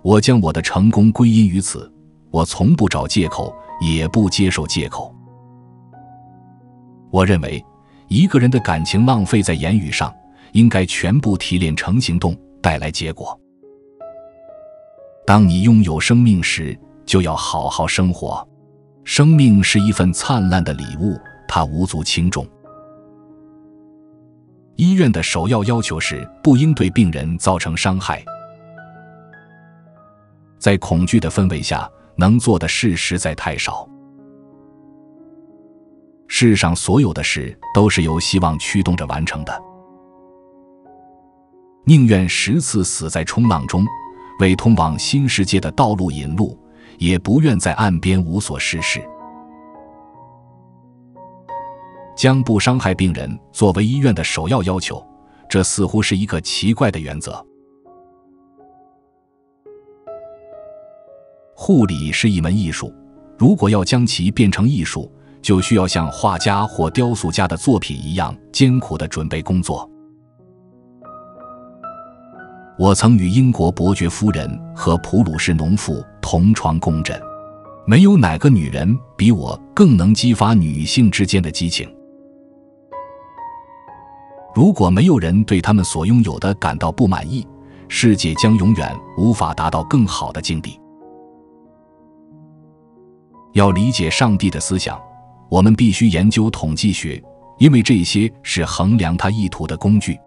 我将我的成功归因于此，我从不找借口，也不接受借口。我认为，一个人的感情浪费在言语上，应该全部提炼成行动，带来结果。当你拥有生命时，就要好好生活。生命是一份灿烂的礼物，它无足轻重。医院的首要要求是不应对病人造成伤害。在恐惧的氛围下，能做的事实在太少。世上所有的事都是由希望驱动着完成的。宁愿10次死在冲浪中，为通往新世界的道路引路，也不愿在岸边无所事事。将不伤害病人作为医院的首要要求，这似乎是一个奇怪的原则。护理是一门艺术，如果要将其变成艺术，就需要像画家或雕塑家的作品一样艰苦的准备工作。我曾与英国伯爵夫人和普鲁士农妇同床共枕，没有哪个女人比我更能激发女性之间的激情。如果没有人对他们所拥有的感到不满意，世界将永远无法达到更好的境地。要理解上帝的思想，我们必须研究统计学，因为这些是衡量他意图的工具。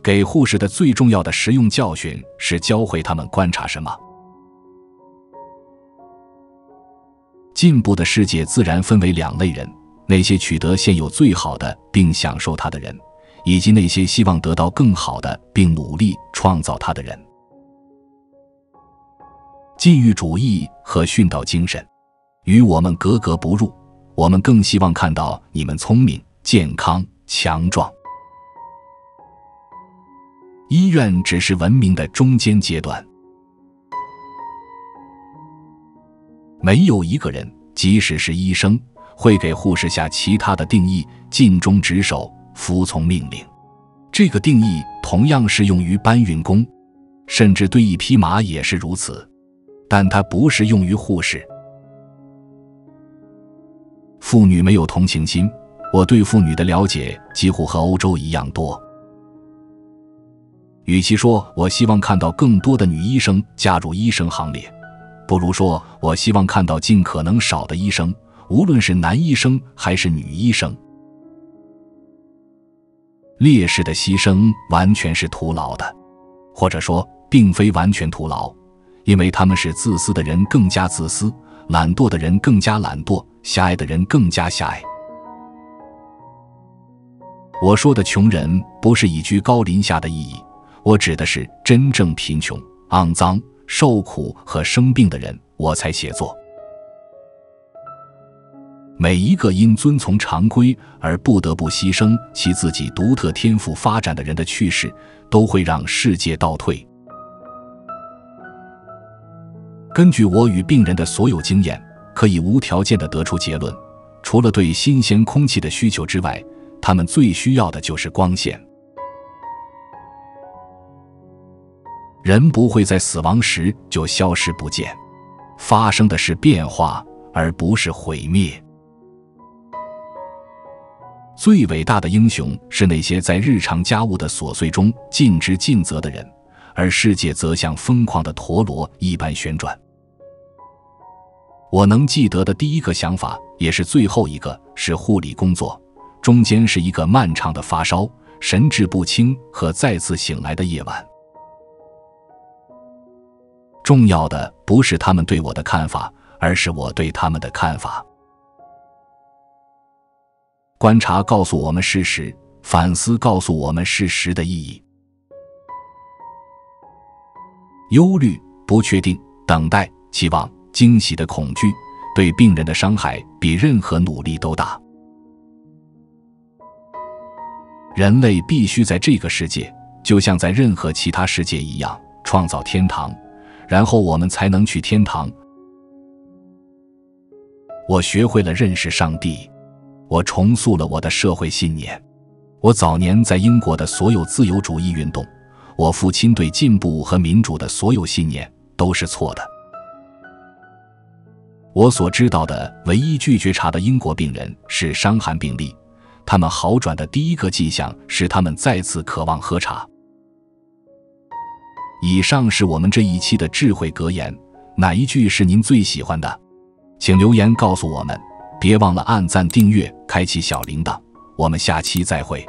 给护士的最重要的实用教训是教会他们观察什么。进步的世界自然分为2类人，那些取得现有最好的并享受它的人，以及那些希望得到更好的并努力创造它的人。禁欲主义和殉道精神与我们格格不入，我们更希望看到你们聪明、健康、强壮。医院只是文明的中间阶段。没有一个人，即使是医生，会给护士下其他的定义，尽忠职守，服从命令。这个定义同样适用于搬运工，甚至对一匹马也是如此，但它不适用于护士。妇女没有同情心，我对妇女的了解几乎和欧洲一样多。与其说我希望看到更多的女医生加入医生行列，不如说我希望看到尽可能少的医生，无论是男医生还是女医生。烈士的牺牲完全是徒劳的，或者说并非完全徒劳，因为他们使自私的人更加自私，懒惰的人更加懒惰，狭隘的人更加狭隘。我说的穷人不是以居高临下的意义，我指的是真正贫穷、肮脏、受苦和生病的人，我才写作。每一个因遵从常规而不得不牺牲其自己独特天赋发展的人的去世，都会让世界倒退。根据我与病人的所有经验，可以无条件地得出结论，除了对新鲜空气的需求之外，他们最需要的就是光线。人不会在死亡时就消失不见，发生的是变化，而不是毁灭。最伟大的英雄是那些在日常家务的琐碎中尽职尽责的人，而世界则像疯狂的陀螺一般旋转。我能记得的第一个想法，也是最后一个，是护理工作，中间是一个漫长的发烧、神志不清和再次醒来的夜晚。重要的不是他们对我的看法，而是我对他们的看法。观察告诉我们事实，反思告诉我们事实的意义。忧虑、不确定、等待、期望、惊喜的恐惧，对病人的伤害比任何努力都大。人类必须在这个世界，就像在任何其他世界一样，创造天堂，然后我们才能去天堂。我学会了认识上帝，我重塑了我的社会信念。我早年在英国的所有自由主义运动，我父亲对进步和民主的所有信念都是错的。我所知道的唯一拒绝茶的英国病人是伤寒病例，他们好转的第一个迹象是他们再次渴望喝茶。以上是我们这一期的智慧格言，哪一句是您最喜欢的？请留言告诉我们，别忘了按赞订阅，开启小铃铛，我们下期再会。